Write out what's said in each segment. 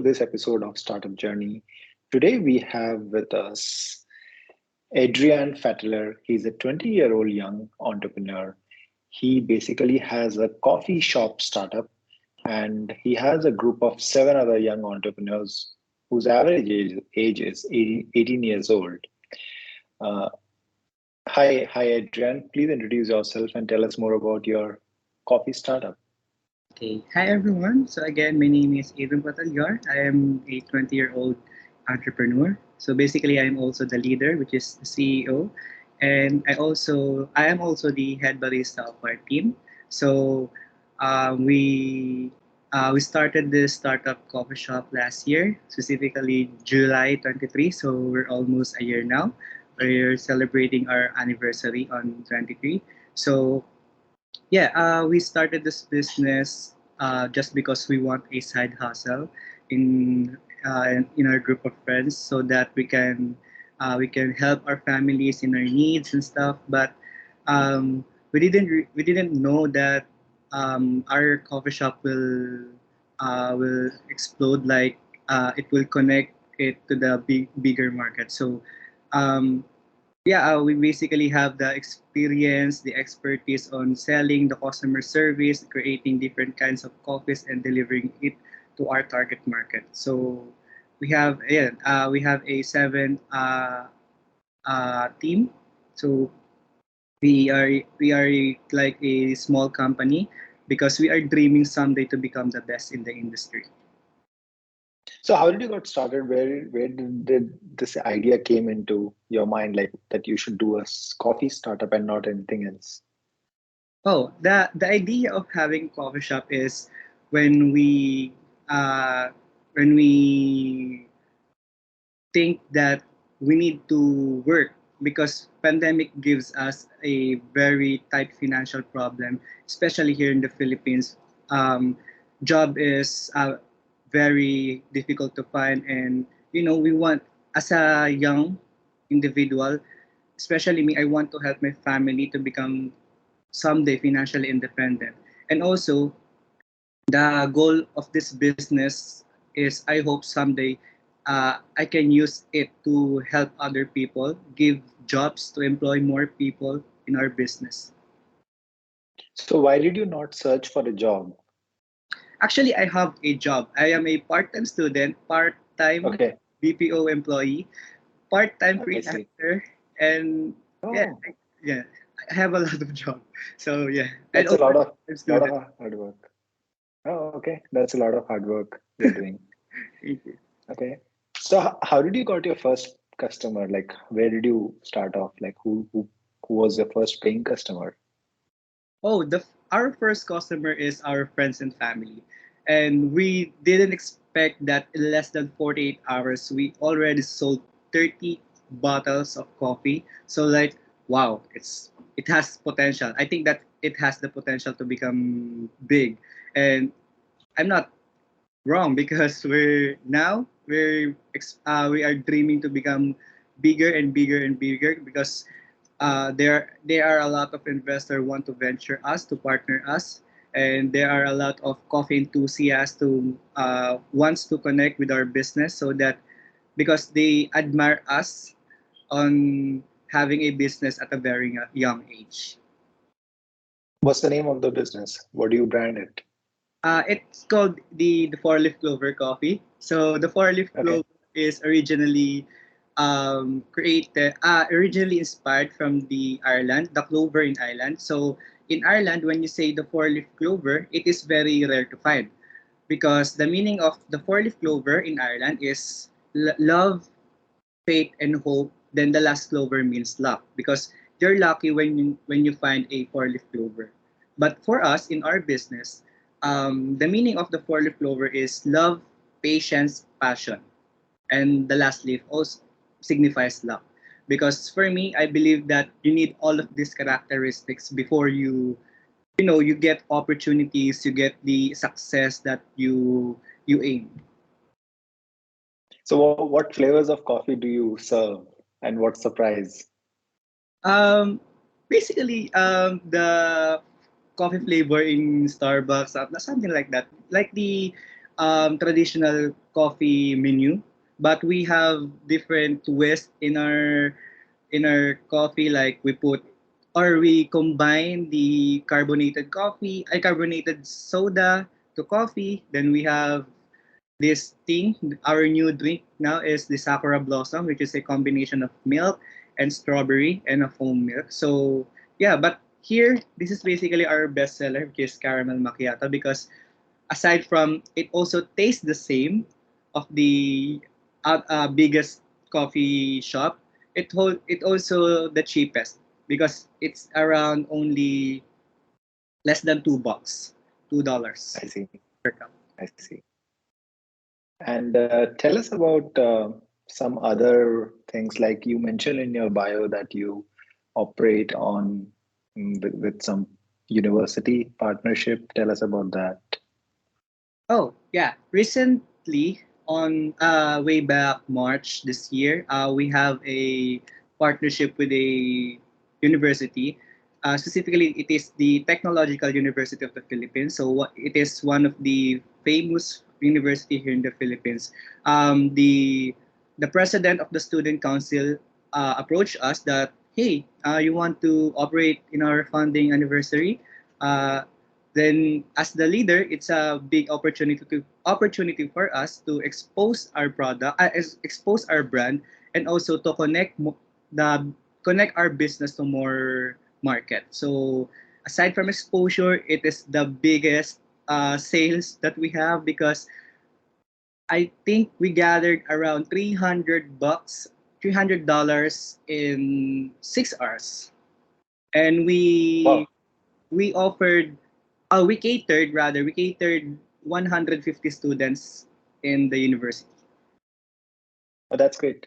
to this episode of Startup Journey. Today we have with us Aidrian Fatallar. He's a 20-year-old young entrepreneur. He basically has a coffee shop startup and he has a group of seven other young entrepreneurs whose age is 18 years old. Uh, hi, Adrian. Please introduce yourself and tell us more about your coffee startup. Okay. Hi, everyone. So again, my name is Aidrian Fatallar. I am a 20-year-old entrepreneur. So basically, I'm also the leader, which is the CEO, and I am also the head barista of our team. So we started this startup coffee shop last year, specifically July 23. So we're almost a year now. We're celebrating our anniversary on 23. So yeah, we started this business just because we want a side hustle in our group of friends, so that we can help our families in our needs and stuff. But we didn't know that our coffee shop will explode, like it will connect it to the bigger market. So um, yeah, we basically have the experience, the expertise on selling, the customer service, creating different kinds of coffees, and delivering it to our target market. So we have a seven team. So we are like a small company because we are dreaming someday to become the best in the industry. So how did you got started? Where did this idea came into your mind, like that you should do a coffee startup and not anything else? Oh, the idea of having coffee shop is when we uh, when we think that we need to work, because pandemic gives us a very tight financial problem, especially here in the Philippines. Job is very difficult to find, and we want, as a young individual, especially me, I want to help my family to become someday financially independent. And also, the goal of this business is, I hope someday I can use it to help other people, give jobs to employ more people in our business. So why did you not search for a job? Actually, I have a job. I am a part-time student, part-time Okay, BPO employee, part-time I see. freelancer, and yeah, Oh, yeah, I have a lot of job. So yeah, and that's a also I'm lot of student. hard work. Oh, okay, that's a lot of hard work you're doing. Thank you. Okay, so how did you got your first customer? Like, where did you start off? Like, who was your first paying customer? Oh, our first customer is our friends and family. And we didn't expect that in less than 48 hours, we already sold 30 bottles of coffee. So like, wow, it has potential. I think that it has the potential to become big. And I'm not wrong, because we are dreaming to become bigger and bigger and bigger, because there are a lot of investors want to venture us, to partner us, and there are a lot of coffee enthusiasts who wants to connect with our business, so that because they admire us on having a business at a very young age. What's the name of the business? What do you brand it? It's called the Four-Leaf Clover Coffee. So the Four-Leaf Okay. Clover is originally inspired from the Ireland, the clover in Ireland. So in Ireland, when you say the four-leaf clover, it is very rare to find, because the meaning of the four-leaf clover in Ireland is love, faith, and hope. Then the last clover means luck, because you're lucky when you find a four-leaf clover. But for us in our business, the meaning of the four-leaf clover is love, patience, passion, and the last leaf also signifies luck. Because for me, I believe that you need all of these characteristics before you get opportunities, you get the success that you aim. So what flavors of coffee do you serve and what's the price? Um, Basically, the coffee flavor in Starbucks, something like that. Like the traditional coffee menu, but we have different twists in our coffee. Like we put or we combine the carbonated soda to coffee. Then we have this thing. Our new drink now is the Sakura Blossom, which is a combination of milk and strawberry and a foam milk. So yeah, but here this is basically our best seller, which is caramel macchiato, because aside from it also tastes the same of the biggest coffee shop, it also the cheapest because it's around only less than $2, $2 I see. per cup. I see. And tell us about some other things like you mentioned in your bio that you operate on with some university partnership. Tell us about that. Oh, yeah. Recently, on way back March this year, we have a partnership with a university. Specifically, it is the Technological University of the Philippines. So, it is one of the famous university here in the Philippines. The president of the student council approached us that, hey, you want to operate in our founding anniversary? Uh, then as the leader, it's a big opportunity for us to expose our product, expose our brand, and also to the connect our business to more market. So aside from exposure, it is the biggest sales that we have because I think we gathered around $300, $300 in 6 hours, and Wow, we catered 150 students in the university. oh, that's great.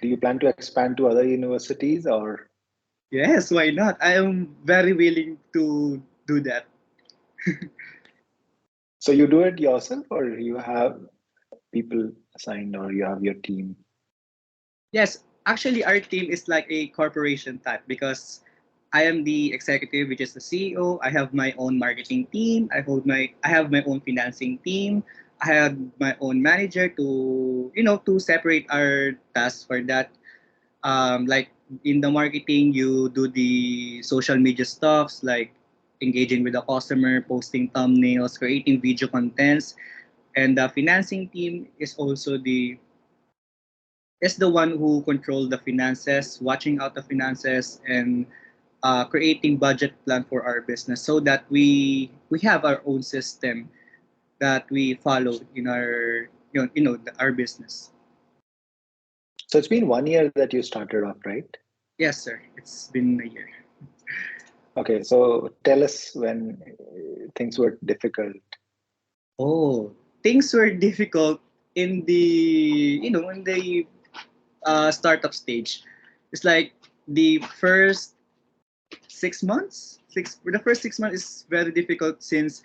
Do you plan to expand to other universities or Yes, why not? I am very willing to do that. so you do it yourself or you have people assigned or you have your team? Yes, actually, our team is like a corporation type because I am the executive, which is the CEO. I have my own marketing team. I have my own financing team. I have my own manager to separate our tasks for that. Like in the marketing, you do the social media stuffs like engaging with the customer, posting thumbnails, creating video contents, and the financing team is the one who control the finances, watching out the finances, and creating budget plan for our business so that we have our own system that we follow in our our business. So it's been 1 year that you started off, right? Yes, sir. It's been a year. Okay, so tell us when things were difficult. Oh, things were difficult in the startup stage. It's like the first 6 months. The first 6 months is very difficult since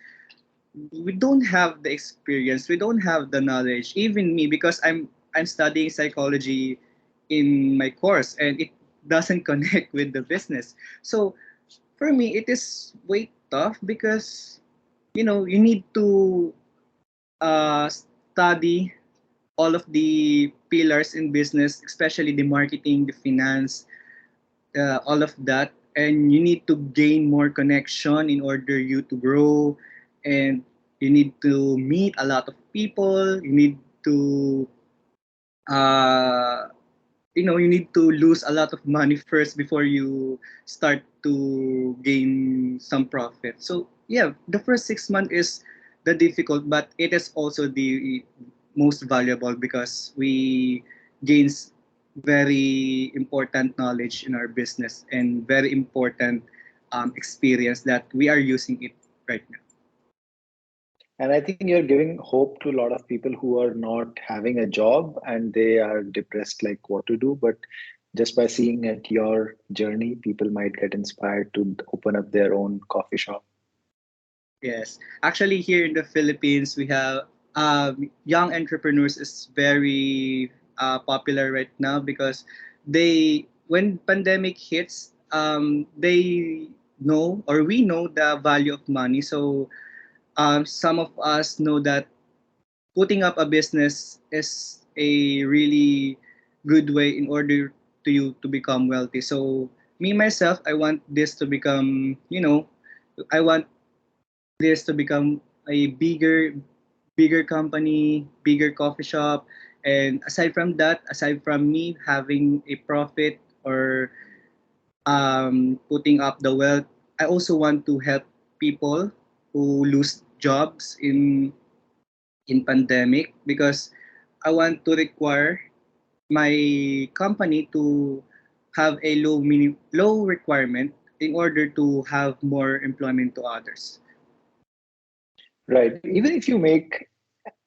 we don't have the experience, we don't have the knowledge. Even me, because I'm studying psychology in my course, and it doesn't connect with the business. So for me, it is way tough because you need to study all of the pillars in business, especially the marketing, the finance, all of that. And you need to gain more connection in order you to grow. And you need to meet a lot of people. You need to, uh, you need to lose a lot of money first before you start to gain some profit. So yeah, the first 6 months is the difficult, but it is also the most valuable because we gains very important knowledge in our business and very important experience that we are using it right now. And I think you're giving hope to a lot of people who are not having a job and they are depressed, like what to do. But just by seeing at your journey, people might get inspired to open up their own coffee shop. Yes, actually, here in the Philippines, we have young entrepreneurs is very popular right now because when pandemic hits, they know or we know the value of money. So some of us know that putting up a business is a really good way in order to you to become wealthy. So me myself, I want this to become, I want this to become a bigger company, bigger coffee shop. And aside from that, aside from me having a profit or putting up the wealth, I also want to help people who lose jobs in pandemic, because I want to require my company to have a low requirement in order to have more employment to others. Right. Even if you make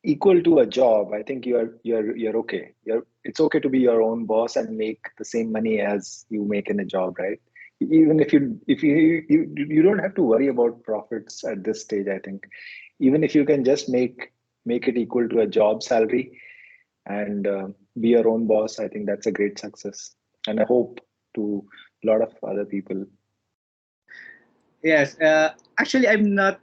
equal to a job, I think you're okay. It's okay to be your own boss and make the same money as you make in a job, right? Even if you don't have to worry about profits at this stage, I think. Even if you can just make it equal to a job salary and be your own boss, I think that's a great success. And I hope to a lot of other people. Yes, actually, I'm not.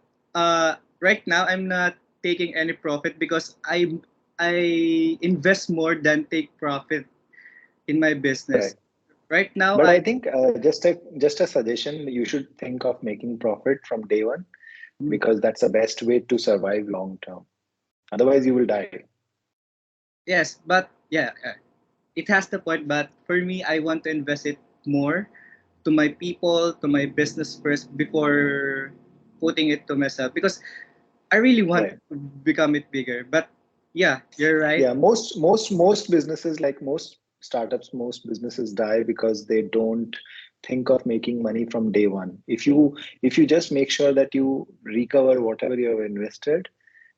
Right now, I'm not taking any profit because I invest more than take profit in my business. Correct. Right now, But I I think just a suggestion, you should think of making profit from day one because that's the best way to survive long term. Otherwise, you will die. yes, but yeah, it has the point. But for me, I want to invest it more to my people, to my business first before putting it to myself, because I really want Right. to become it bigger. But yeah, you're right. Yeah. Most businesses, like most startups, most businesses die because they don't think of making money from day one. If you just make sure that you recover whatever you have invested,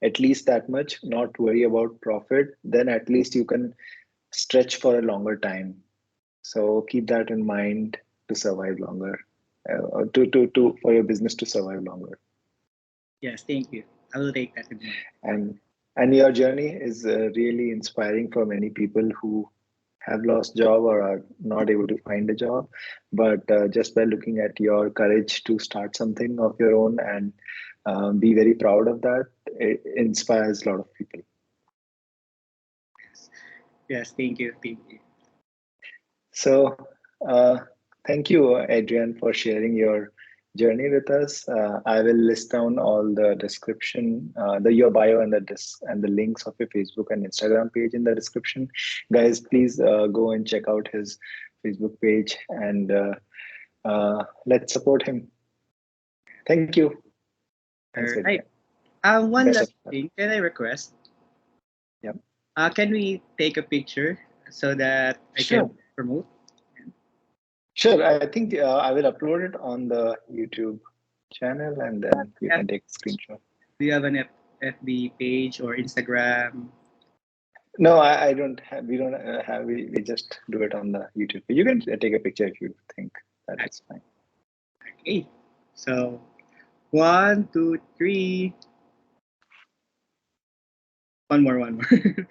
at least that much, not worry about profit, then at least you can stretch for a longer time. So keep that in mind to survive longer, to for your business to survive longer. Yes, thank you. I will take that in mind. And your journey is really inspiring for many people who have lost job or are not able to find a job. But just by looking at your courage to start something of your own and be very proud of that, it inspires a lot of people. Yes, thank you, thank you. So, uh, thank you, Adrian, for sharing your journey with us. I will list down all the description, the your bio and and the links of your Facebook and Instagram page in the description. Guys, please go and check out his Facebook page and let's support him. Thank you. Thanks, All Adrian. right. One Best of last luck. thing. Can I request? Yeah, Can we take a picture so that I can sure. promote? Sure. I think I will upload it on the YouTube channel and then you F- can take a screenshot. do you have an FB page or Instagram? No, I don't have. We don't have. We just do it on the YouTube. You can take a picture if you think that is fine. Okay. So 1, 2, 3. One more. Okay.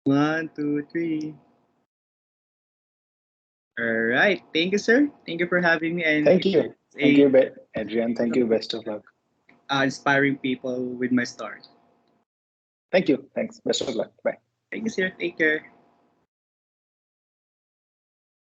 1, 2, 3. All right. Thank you, sir. Thank you for having me, and Thank you. Thank a you, Adrian. Thank you. Best of luck. inspiring people with my story. Thank you. Thanks. Best of luck. Bye. Thank you, sir. Take care.